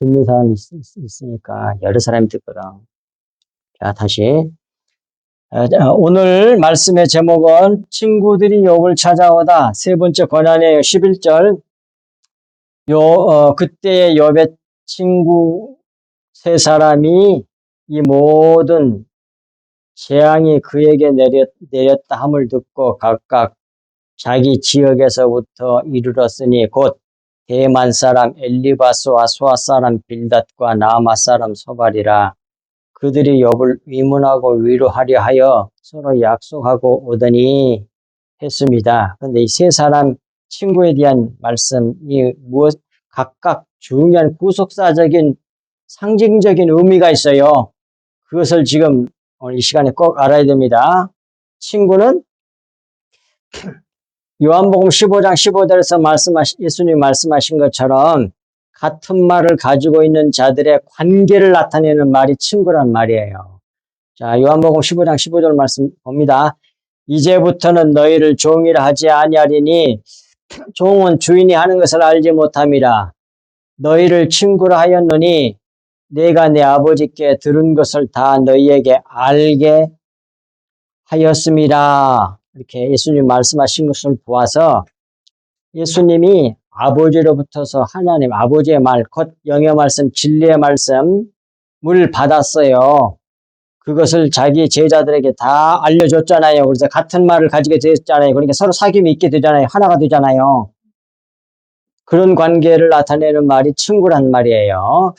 듣는 사람이 있으니까 여러 사람이 듣거든. 자, 다시. 오늘 말씀의 제목은 친구들이 욥을 찾아오다. 세 번째 권한이에요. 11절. 그때의 욥의 친구 세 사람이 이 모든 재앙이 그에게 내렸다 함을 듣고 각각 자기 지역에서부터 이르렀으니 곧 대만 사람 엘리바스와 수아 사람 빌닷과 나아마 사람 소발이라. 그들이 욥을 위문하고 위로하려 하여 서로 약속하고 오더니 했습니다. 그런데 이 세 사람 친구에 대한 말씀이 각각 중요한 구속사적인 상징적인 의미가 있어요. 그것을 지금 오늘 이 시간에 꼭 알아야 됩니다. 친구는 요한복음 15장 15절에서 예수님이 말씀하신 것처럼 같은 말을 가지고 있는 자들의 관계를 나타내는 말이 친구란 말이에요. 자, 요한복음 15장 15절 말씀 봅니다. 이제부터는 너희를 종이라 하지 아니하리니 종은 주인이 하는 것을 알지 못함이라. 너희를 친구라 하였노니 내가 내 아버지께 들은 것을 다 너희에게 알게 하였습니다. 이렇게 예수님 말씀하신 것을 보아서 예수님이 아버지로부터서 하나님 아버지의 말, 곧 영의 말씀, 진리의 말씀을 받았어요. 그것을 자기 제자들에게 다 알려줬잖아요. 그래서 같은 말을 가지게 됐잖아요. 그러니까 서로 사귐이 있게 되잖아요. 하나가 되잖아요. 그런 관계를 나타내는 말이 친구란 말이에요.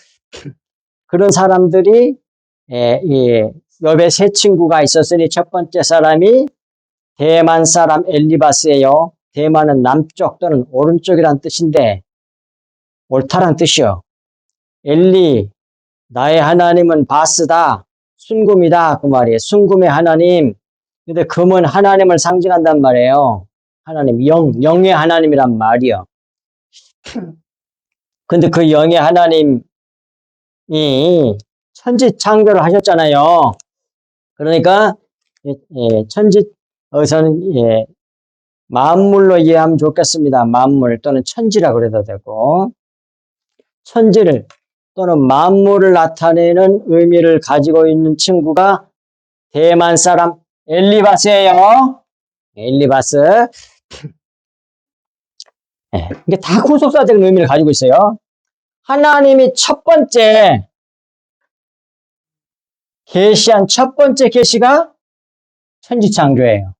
그런 사람들이 욥의 세 친구가 있었으니 첫 번째 사람이 대만 사람 엘리바스예요. 대만은 남쪽 또는 오른쪽이란 뜻인데 옳다란 뜻이요. 엘리, 나의 하나님은 바스다. 순금이다. 그 말이에요. 순금의 하나님. 근데 금은 하나님을 상징한단 말이에요. 하나님, 영의 하나님이란 말이요. 근데 그 영의 하나님이 천지 창조를 하셨잖아요. 그러니까 여기서는 만물로 이해하면 좋겠습니다. 만물 또는 천지라 그래도 되고 천지를 또는 만물을 나타내는 의미를 가지고 있는 친구가 대만 사람 엘리바스예요. 엘리바스. 이게 다 구속사적인 의미를 가지고 있어요. 하나님이 첫 번째 계시한 첫 번째 계시가 천지창조예요.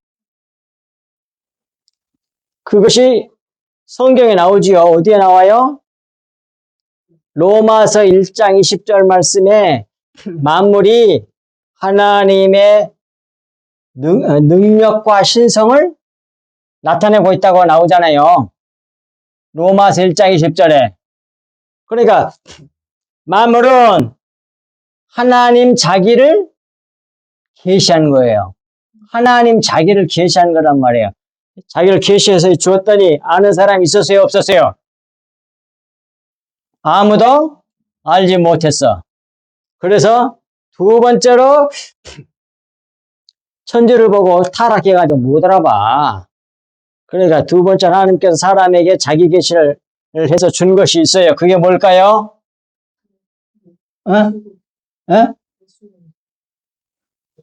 그것이 성경에 나오지요. 어디에 나와요? 로마서 1장 20절 말씀에 만물이 하나님의 능력과 신성을 나타내고 있다고 나오잖아요. 로마서 1장 20절에. 그러니까 만물은 하나님 자기를 계시한 거예요. 하나님 자기를 계시한 거란 말이에요. 자기를 계시해서 주었더니 아는 사람이 있었어요? 없었어요? 아무도 알지 못했어. 그래서 두 번째로 천지를 보고 타락해가지고 못 알아봐. 그러니까 두 번째 하나님께서 사람에게 자기 계시를 해서 준 것이 있어요. 그게 뭘까요?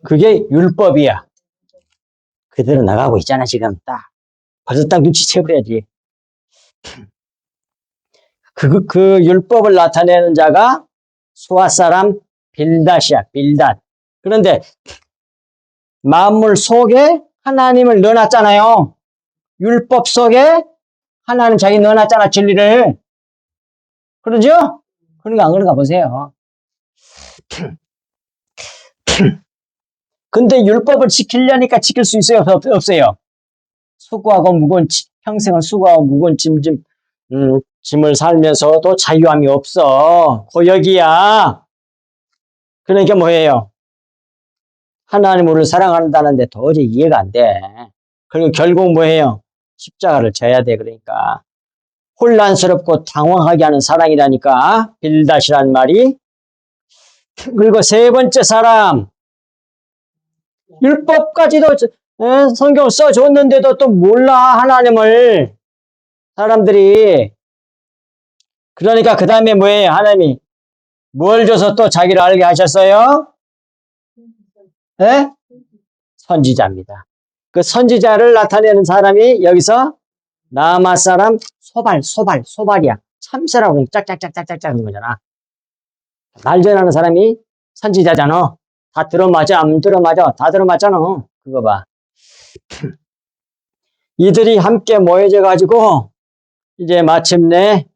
그게 율법이야. 그대로 나가고 있잖아, 지금 딱. 벌써 딱 눈치채버려야지. 그 율법을 나타내는 자가 수아 사람 빌닷이야, 빌닷. 그런데 만물 속에 하나님을 넣어놨잖아요. 율법 속에 하나님 자기 넣어놨잖아, 진리를. 그러죠? 그런가 안 그런가 보세요. 근데 율법을 지키려니까 지킬 수 있어요? 없어요? 수고하고 무거운, 평생을 수고하고 무거운 짐을 살면서도 자유함이 없어. 고역이야. 그러니까 뭐예요? 하나님 우리를 사랑한다는데 도저히 이해가 안 돼. 그리고 결국 뭐예요? 십자가를 져야 돼. 그러니까 혼란스럽고 당황하게 하는 사랑이라니까. 빌닷이란 말이. 그리고 세 번째 사람, 율법까지도 성경을 써줬는데도 또 몰라, 하나님을. 사람들이. 그러니까 그 다음에 뭐예요? 하나님이 뭘 줘서 또 자기를 알게 하셨어요? 예? 선지자입니다. 그 선지자를 나타내는 사람이 여기서 나아마 사람 소발이야. 참새라고 짝짝짝짝짝 하는 거잖아. 말 전하는 사람이 선지자잖아. 다 들어맞아, 안 들어맞아? 다 들어맞잖아. 그거 봐. 이들이 함께 모여져 가지고 이제 마침내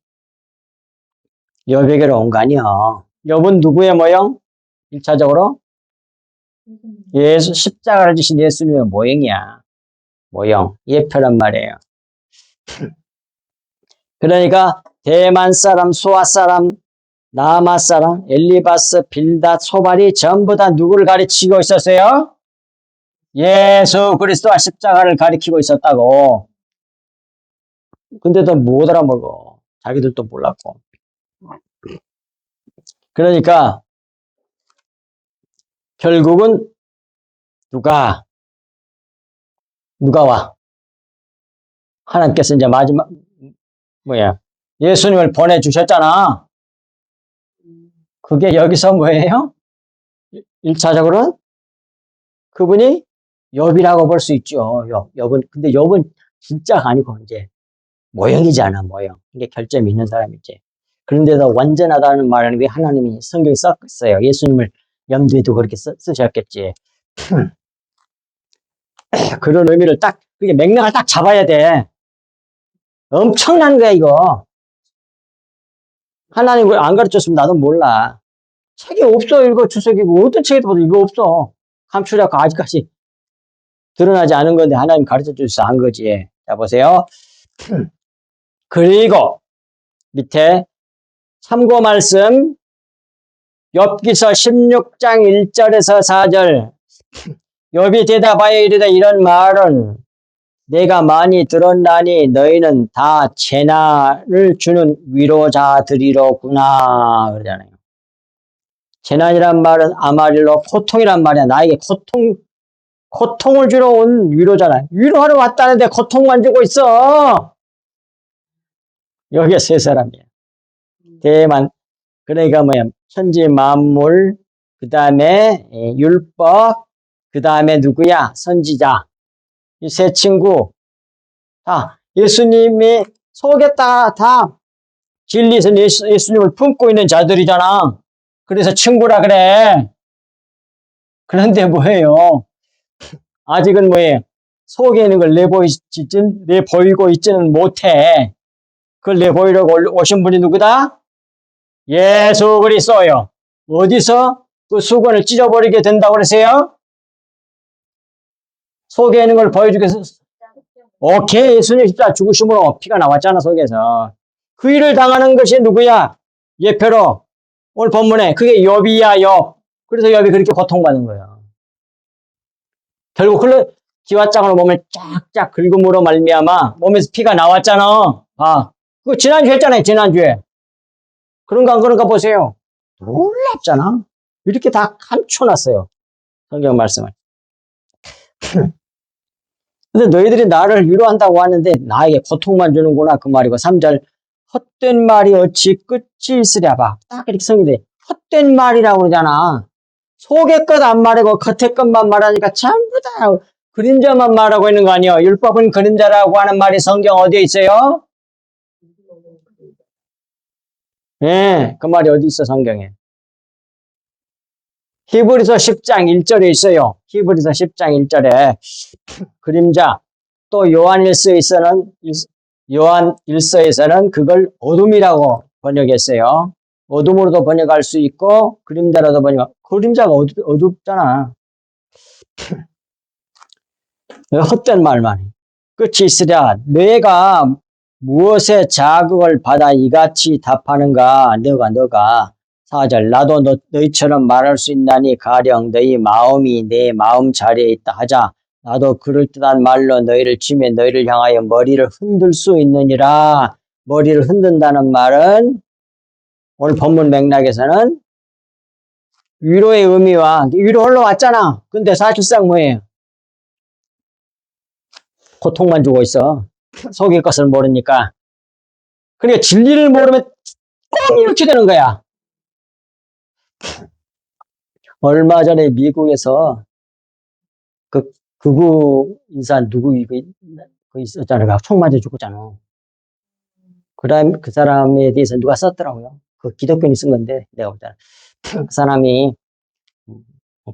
여백으로 온 거 아니야. 욥은 누구의 모형? 1차적으로 예수 십자가를 지신 예수님의 모형이야. 모형. 예표란 말이에요. 그러니까 대만 사람, 소아 사람, 나아마 사람, 엘리바스, 빌닷, 소발이 전부 다 누구를 가르치고 있었어요? 예수 그리스도와 십자가를 가리키고 있었다고. 근데도 못 알아먹어. 자기들도 몰랐고. 그러니까 결국은 누가 와? 하나님께서 이제 마지막 예수님을 보내주셨잖아. 그게 여기서 뭐예요? 1차적으로 그분이 욥이라고 볼 수 있죠. 욥은 근데 욥은 진짜가 아니고 이제 모형이잖아, 모형. 이게 결점이 있는 사람이지. 그런데도 완전하다는 말은 왜 하나님이 성경에 썼어요? 예수님을 염두에 두고 그렇게 쓰셨겠지. 그런 의미를 그게 맥락을 딱 잡아야 돼. 엄청난 거야, 이거. 하나님을 안 가르쳤으면 나도 몰라. 책이 없어, 이거 주석이고. 어떤 책에도 봐도 이거 없어. 감추려고 아직까지 드러나지 않은 건데 하나님 가르쳐 주셔서 한 거지. 자, 보세요. 그리고 밑에 참고 말씀 욥기서 16장 1절에서 4절 욥이 대답하여 이르되 이런 말은 내가 많이 들었나니 너희는 다 재난을 주는 위로자들이로구나 그러잖아요. 재난이란 말은 아마릴로 고통이란 말이야. 나에게 고통을 주러 온 위로잖아. 위로하러 왔다는데 고통만 주고 있어. 여기에 세 사람이야. 대만 그러니까 천지 만물 그 다음에 율법 그 다음에 누구야? 선지자. 이 세 친구 다 예수님이 속에 다 진리에서 예수님을 품고 있는 자들이잖아. 그래서 친구라 그래. 그런데 뭐예요? 아직은 속에 있는 걸 내보이고 있지는 못해. 그걸 내보이려고 오신 분이 누구다? 예수 그리스도요. 어디서 그 수건을 찢어버리게 된다고 그러세요? 속에 있는 걸 보여주기 위해서. 오케이, 예수님 십자가 죽으심으로 피가 나왔잖아, 속에서. 그 일을 당하는 것이 누구야? 예표로. 오늘 본문에 그게 욥이야, 욥. 그래서 욥이 그렇게 고통받는 거야. 결국 기왓장으로 몸을 쫙쫙 긁음으로 말미암아 몸에서 피가 나왔잖아. 그거 지난주에 했잖아요, 지난주에. 그런가 안 그런가 보세요. 놀랍잖아. 이렇게 다 감춰놨어요. 성경 말씀을. 근데 너희들이 나를 위로한다고 하는데 나에게 고통만 주는구나 그 말이고 3절 헛된 말이 어찌 끝이 있으랴 봐. 딱 이렇게 성경에 헛된 말이라고 그러잖아. 속의 것 안 말하고 겉의 것만 말하니까 전부 다 그림자만 말하고 있는 거 아니에요. 율법은 그림자라고 하는 말이 성경 어디에 있어요? 예, 그 말이 어디 있어 성경에. 히브리서 10장 1절에 있어요. 히브리서 10장 1절에 그림자. 또 요한 1서에서는 그걸 어둠이라고 번역했어요. 어둠으로도 번역할 수 있고 그림자로도 그림자가 어둡잖아. 헛된 말만. 끝이 있으랴. 내가 무엇에 자극을 받아 이같이 답하는가? 너가 4절 나도 너희처럼 말할 수 있나니 가령 너희 마음이 내 마음 자리에 있다 하자. 나도 그럴듯한 말로 너희를 치며 너희를 향하여 머리를 흔들 수 있느니라. 머리를 흔든다는 말은 오늘 본문 맥락에서는 위로의 의미와 위로하러 왔잖아. 근데 사실상 뭐예요? 고통만 주고 있어. 속의 것을 모르니까. 그러니까 진리를 모르면 꼭 이렇게 되는 거야. 얼마 전에 미국에서 극우 인사 누구 그 있었잖아요. 총 맞아 죽었잖아. 그다음 그 사람에 대해서 누가 썼더라고요. 그 기독교인이 쓴 건데 내가 볼 때는 그 사람이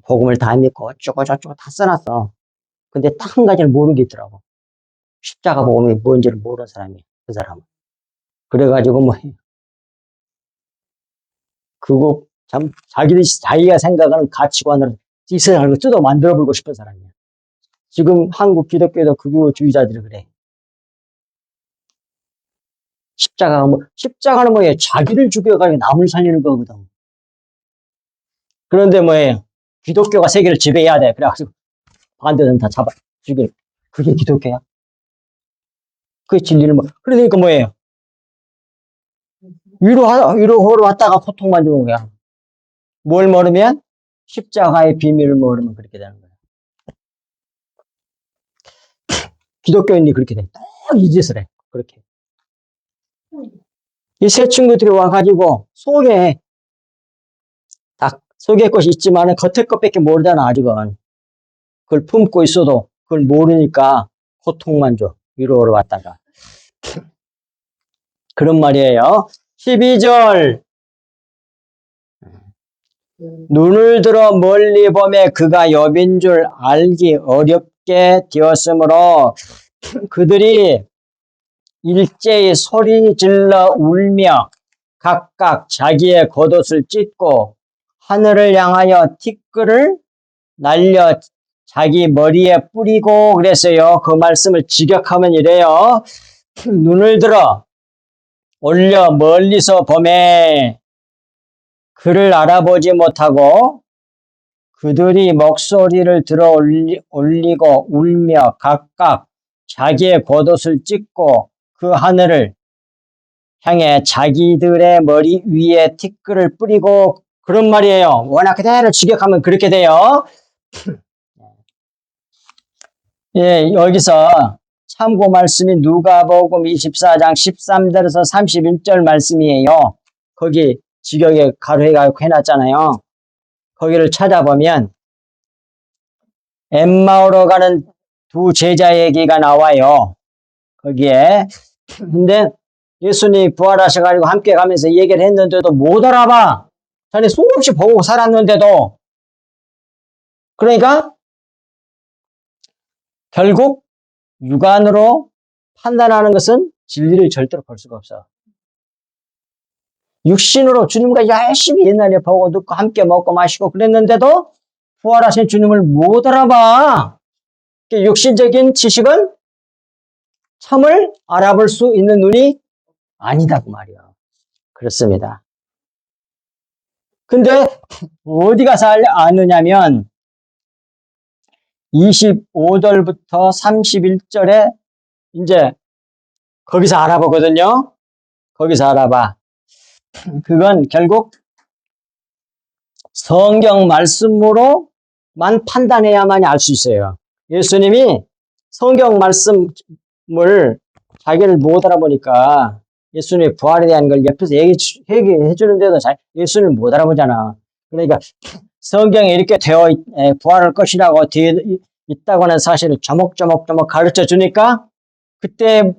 복음을 다 믿고 어쩌고 저쩌고 다 써놨어. 근데 딱 한 가지를 모르는 게 있더라고. 십자가 복음이 뭔지를 모르는 사람이 그 사람은. 그래가지고 뭐 그거 참 자기가 생각하는 가치관을 이 세상을 뜯어 만들어버리고 싶은 사람이야. 지금 한국 기독교에도 극우주의자들이 그래. 십자가는 뭐예요? 자기를 죽여가지고 남을 살리는 거거든. 그런데 뭐예요? 기독교가 세계를 지배해야 돼. 그래가지고 반대는 다 잡아 죽여. 그게 기독교야? 그게 진리는 뭐? 그러니까 뭐예요? 위로하러 왔다가 고통만 주는 거야. 뭘 모르면? 십자가의 비밀을 모르면 그렇게 되는 거야. 기독교인이 그렇게 돼. 딱이 짓을 해. 그렇게. 이 세 친구들이 와가지고 속에 것이 있지만은 겉에 것밖에 모르잖아, 아직은. 그걸 품고 있어도 그걸 모르니까 고통만 줘. 위로하러 왔다가. 그런 말이에요. 12절. 눈을 들어 멀리 보매 그가 욥인 줄 알기 어렵게 되었으므로 그들이 일제히 소리 질러 울며 각각 자기의 겉옷을 찢고 하늘을 향하여 티끌을 날려 자기 머리에 뿌리고 그랬어요. 그 말씀을 직역하면 이래요. 눈을 들어 올려 멀리서 보매 그를 알아보지 못하고 그들이 목소리를 들어 올리고 울며 각각 자기의 겉옷을 찢고 그 하늘을 향해 자기들의 머리 위에 티끌을 뿌리고 그런 말이에요. 워낙 그대로 직역하면 그렇게 돼요. 예, 여기서 참고 말씀이 누가복음 24장 13절에서 31절 말씀이에요. 거기 직역에 가로해가지고 해놨잖아요. 거기를 찾아보면 엠마오로 가는 두 제자 얘기가 나와요. 거기에. 근데 예수님이 부활하셔가지고 함께 가면서 얘기를 했는데도 못 알아봐. 자네 수없이 보고 살았는데도. 그러니까 결국 육안으로 판단하는 것은 진리를 절대로 볼 수가 없어. 육신으로 주님과 열심히 옛날에 보고 듣고 함께 먹고 마시고 그랬는데도 부활하신 주님을 못 알아봐. 육신적인 지식은 참을 알아볼 수 있는 눈이 아니다고 말이야. 그렇습니다. 근데 어디 가서 아느냐면 25절부터 31절에 이제 거기서 알아보거든요. 거기서 알아봐. 그건 결국 성경 말씀으로만 판단해야만이 알 수 있어요. 예수님이 성경 말씀을 자기를 못 알아보니까 예수님의 부활에 대한 걸 옆에서 얘기해 주는데도 예수님을 못 알아보잖아. 그러니까 성경에 이렇게 부활할 것이라고 되어 있다고 하는 사실을 조목조목 가르쳐 주니까 그때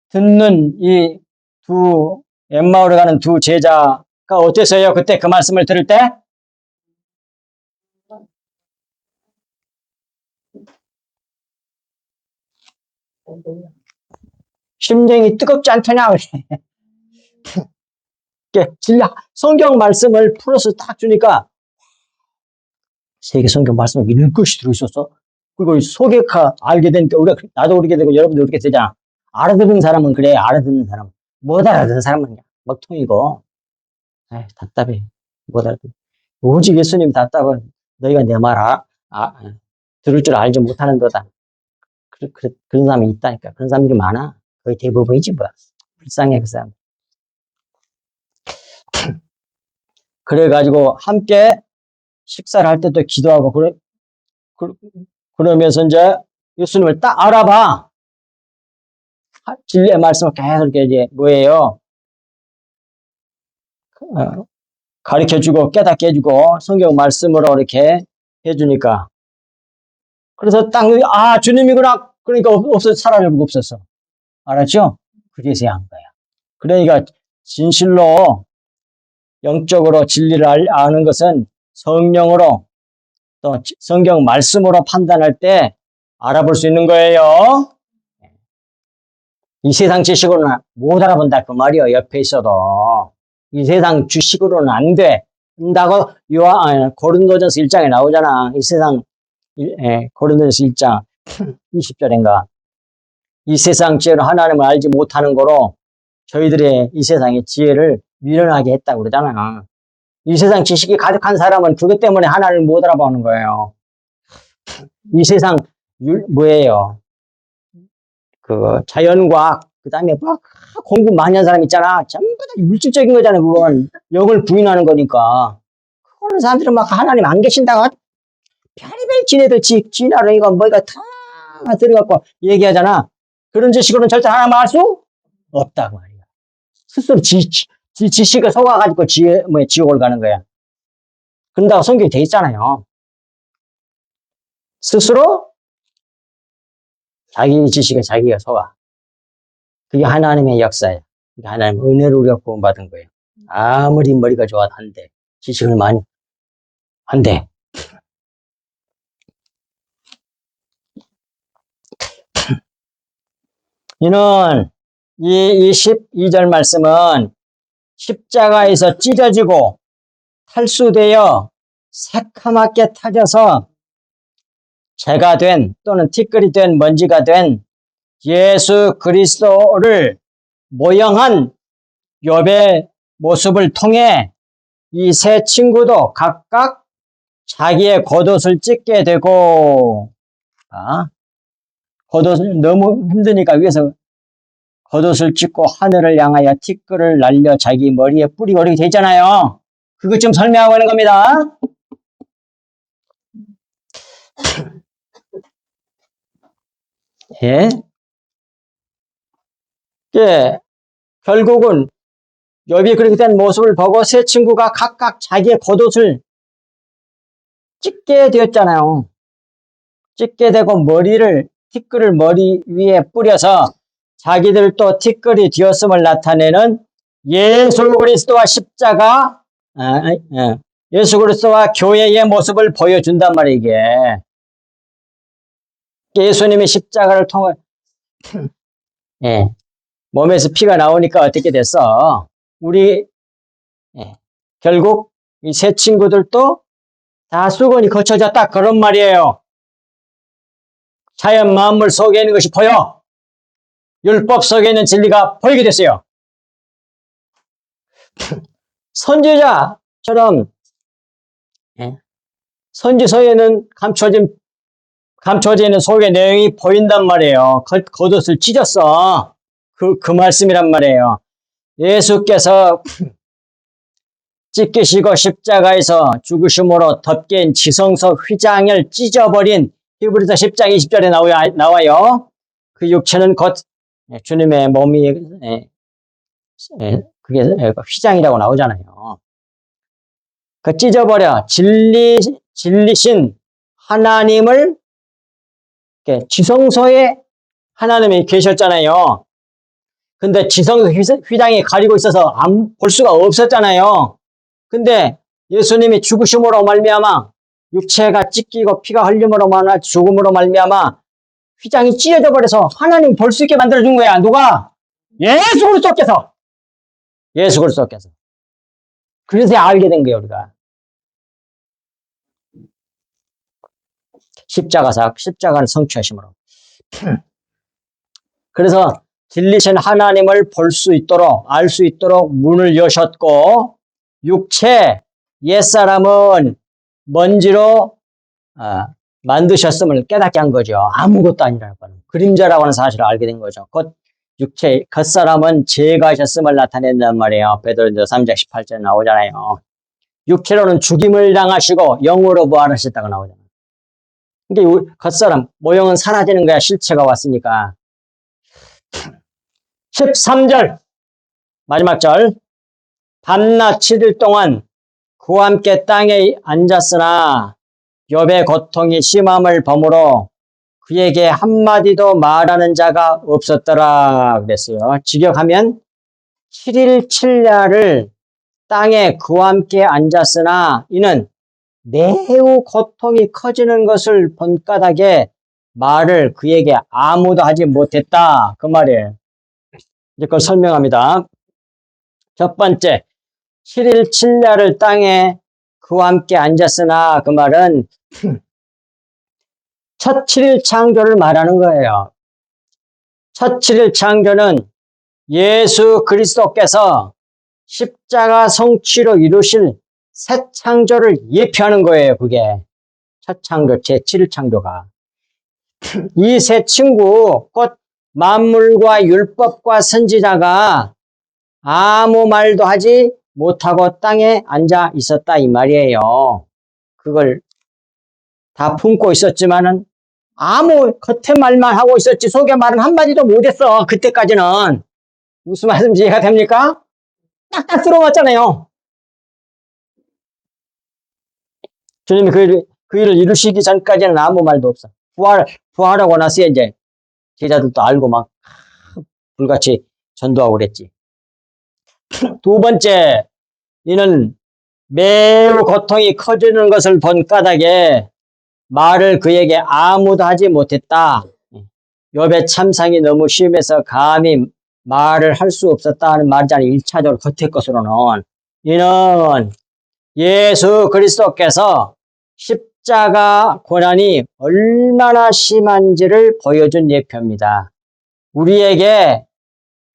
듣는 이 두 엠마오로 가는 두 제자가 어땠어요? 그때 그 말씀을 들을 때? 심령이 뜨겁지 않더냐? 성경 말씀을 풀어서 딱 주니까 세계 성경 말씀에 이런 것이 들어있었어? 그리고 속에 알게 되니까 나도 모르게 되고 여러분도 그렇게 되잖아. 알아듣는 사람은 그래. 알아듣는 사람은. 못 알아듣는 사람은 먹통이고. 에이, 답답해. 못 알아듣는. 오직 예수님 답답은 너희가 내 말 들을 줄 알지 못하는도다. 그런 사람이 있다니까. 그런 사람들이 많아. 거의 대부분이지 뭐. 불쌍해 그 사람. 그래가지고 함께 식사를 할 때도 기도하고 그러면서 이제 예수님을 딱 알아봐. 진리의 말씀을 계속 이제 뭐예요? 가르쳐주고 깨닫게 해주고 성경 말씀으로 이렇게 해주니까. 그래서 딱, 주님이구나. 그러니까 사라질 수가 없었어. 알았죠? 그래서야 한 거야. 그러니까 진실로 영적으로 진리를 아는 것은 성령으로 또 성경 말씀으로 판단할 때 알아볼 수 있는 거예요. 이 세상 지식으로는 못 알아본다 그 말이요. 옆에 있어도. 이 세상 주식으로는 안 돼. 된다고 고린도전서 1장에 나오잖아. 이 세상 고린도전서 1장 20절인가. 이 세상 지혜로 하나님을 알지 못하는 거로 저희들의 이 세상의 지혜를 미련하게 했다고 그러잖아. 이 세상 지식이 가득한 사람은 그것 때문에 하나님을 못 알아보는 거예요. 이 세상 뭐예요? 그 자연과학, 그 다음에 막 공부 많이 한 사람 있잖아. 전부 다 물질적인 거잖아. 그건 영을 부인하는 거니까. 그런 사람들은 막 하나님 안 계신다고 별의별 지네들 지나로 이거 뭐가 다 들어갖고 얘기하잖아. 그런 지식으로는 절대 하나님 알 수 없다고 말이야. 스스로 지식에 속아가지고 지옥을 가는 거야. 그런다고 성경이 돼 있잖아요. 스스로 자기 지식에 자기가 속아. 그게 하나님의 역사야. 그게 하나님 은혜를 우리가 구원받은 거예요. 아무리 머리가 좋아도 안 돼. 지식을 많이 안 돼. 이는 이 12절 말씀은 십자가에서 찢어지고 탈수되어 새카맣게 타져서 재가 된 또는 티끌이 된 먼지가 된 예수 그리스도를 모형한 욥의 모습을 통해 이 세 친구도 각각 자기의 겉옷을 찢게 되고, 겉옷을 너무 힘드니까 위에서 겉옷을 찢고 하늘을 향하여 티끌을 날려 자기 머리에 뿌리고 이렇게 돼 있잖아요. 그것 좀 설명하고 있는 겁니다. 예? 예, 결국은 욥이 그렇게 된 모습을 보고 세 친구가 각각 자기의 겉옷을 찢게 되었잖아요. 찢게 되고 티끌을 머리 위에 뿌려서 자기들도 티끌이 되었음을 나타내는 예수 그리스도와 십자가, 예수 그리스도와 교회의 모습을 보여준단 말이에요, 이게. 예수님이 십자가를 통해, 몸에서 피가 나오니까 어떻게 됐어? 결국 이 세 친구들도 다 수건이 거쳐졌다. 그런 말이에요. 자연 만물 속에 있는 것이 보여. 율법 속에 있는 진리가 보이게 됐어요. 선지자처럼 선지서에는 감춰져 있는 속의 내용이 보인단 말이에요. 겉옷을 찢었어. 그 말씀이란 말이에요. 예수께서 찢기시고 십자가에서 죽으심으로 덮개인 지성소 휘장을 찢어버린 히브리서 10장 20절에 나와요. 그 육체는 곧 주님의 몸이 그게 휘장이라고 나오잖아요. 그 찢어버려 진리신 하나님을 지성소에 하나님이 계셨잖아요. 근데 지성소 휘장이 가리고 있어서 볼 수가 없었잖아요. 근데 예수님이 죽으심으로 말미암아 육체가 찢기고 피가 흘림으로 말미암아 죽음으로 말미암아 휘장이 찢어져 버려서 하나님 볼 수 있게 만들어준 거야. 누가? 예수 그리스도께서. 예수 그리스도께서. 그래서 알게 된 거예요, 우리가. 십자가를 성취하심으로. 그래서 진리신 하나님을 볼 수 있도록, 알 수 있도록 문을 여셨고, 육체, 옛사람은 먼지로 만드셨음을 깨닫게 한 거죠. 아무것도 아니라는 거는. 그림자라고 하는 사실을 알게 된 거죠. 곧 육체, 겉사람은 죄가 하셨음을 나타낸단 말이에요. 베드로전서 3장 18절에 나오잖아요. 육체로는 죽임을 당하시고 영으로 부활하셨다고 나오잖아요. 그러니까 겉사람, 모형은 사라지는 거야. 실체가 왔으니까. 13절, 마지막 절. 밤낮 7일 동안 그와 함께 땅에 앉았으나 욥의 고통이 심함을 범으로 그에게 한마디도 말하는 자가 없었더라 그랬어요. 직역하면 7일 7야를 땅에 그와 함께 앉았으나 이는 매우 고통이 커지는 것을 본 까닭에 말을 그에게 아무도 하지 못했다. 그 말이에요. 이제 그걸 설명합니다. 첫 번째, 7일 7야를 땅에 그와 함께 앉았으나 그 말은 첫 7일 창조를 말하는 거예요. 첫 7일 창조는 예수 그리스도께서 십자가 성취로 이루실 새 창조를 예표하는 거예요. 그게 첫 창조, 제7일 창조가. 이 새 친구, 곧 만물과 율법과 선지자가 아무 말도 하지 못하고 땅에 앉아 있었다 이 말이에요. 그걸 다 품고 있었지만은 아무 겉에 말만 하고 있었지 속에 말은 한마디도 못했어. 그때까지는. 무슨 말씀인지 이해가 됩니까? 딱딱 들어맞잖아요. 주님이 그 일을 이루시기 전까지는 아무 말도 없어. 부활하고 나서 이제 제자들도 알고 막 불같이 전도하고 그랬지. 두 번째, 이는 매우 고통이 커지는 것을 본 까닭에 말을 그에게 아무도 하지 못했다. 욥의 참상이 너무 심해서 감히 말을 할 수 없었다 하는 말이잖아요. 1차적으로 겉의 것으로는. 이는 예수 그리스도께서 십자가 고난이 얼마나 심한지를 보여준 예표입니다. 우리에게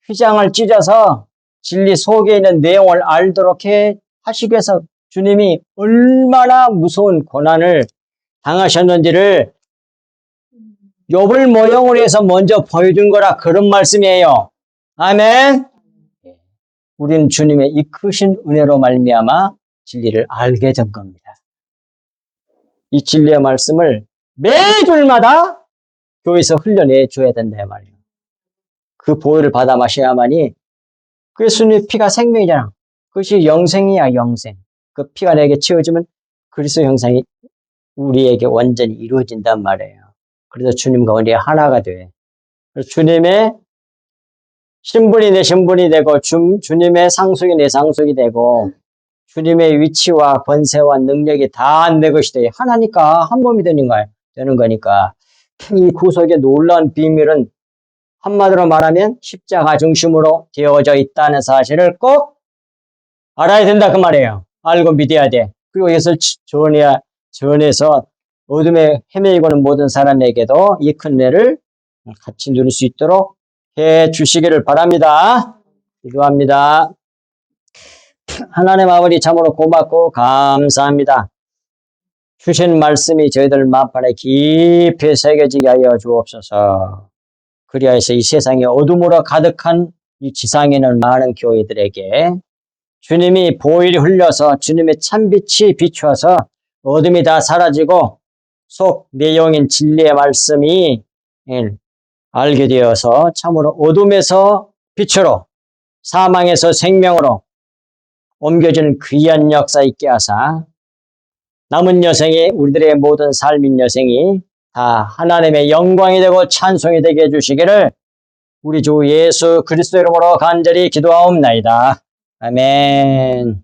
휘장을 찢어서 진리 속에 있는 내용을 알도록 하시기 위해서 주님이 얼마나 무서운 고난을 당하셨는지를 욥을 모형으로 해서 먼저 보여준 거라 그런 말씀이에요. 아멘. 우리는 주님의 이 크신 은혜로 말미암아 진리를 알게 된 겁니다. 이 진리의 말씀을 매주마다 교회에서 흘려내 줘야 된다 말이에요. 그 보혈을 받아 마셔야만이 그 예수님의 피가 생명이잖아. 그것이 영생이야, 영생. 그 피가 내게 채워지면 그리스도 형상이 우리에게 완전히 이루어진단 말이에요. 그래서 주님과 우리 하나가 돼. 주님의 신분이 내 신분이 되고 주님의 상속이 내 상속이 되고 주님의 위치와 권세와 능력이 다 내 것이 돼. 하나니까 한 몸이 되는 거니까 이 구속의 놀라운 비밀은 한마디로 말하면 십자가 중심으로 되어져 있다는 사실을 꼭 알아야 된다 그 말이에요. 알고 믿어야 돼. 그리고 이것을 전해서 어둠에 헤매이고는 모든 사람에게도 이 큰 은혜를 같이 누릴 수 있도록 해 주시기를 바랍니다. 기도합니다. 하나님 아버지 참으로 고맙고 감사합니다. 주신 말씀이 저희들 마음판에 깊이 새겨지게 하여 주옵소서. 그리하여서 이 세상에 어둠으로 가득한 이 지상에 있는 많은 교회들에게 주님이 보혈이 흘려서 주님의 참빛이 비추어서 어둠이 다 사라지고 속 내용인 진리의 말씀이 알게 되어서 참으로 어둠에서 빛으로 사망에서 생명으로 옮겨지는 귀한 역사 있게 하사 남은 여생이 우리들의 모든 삶인 여생이 다 하나님의 영광이 되고 찬송이 되게 해주시기를 우리 주 예수 그리스도 이름으로 간절히 기도하옵나이다. 아멘.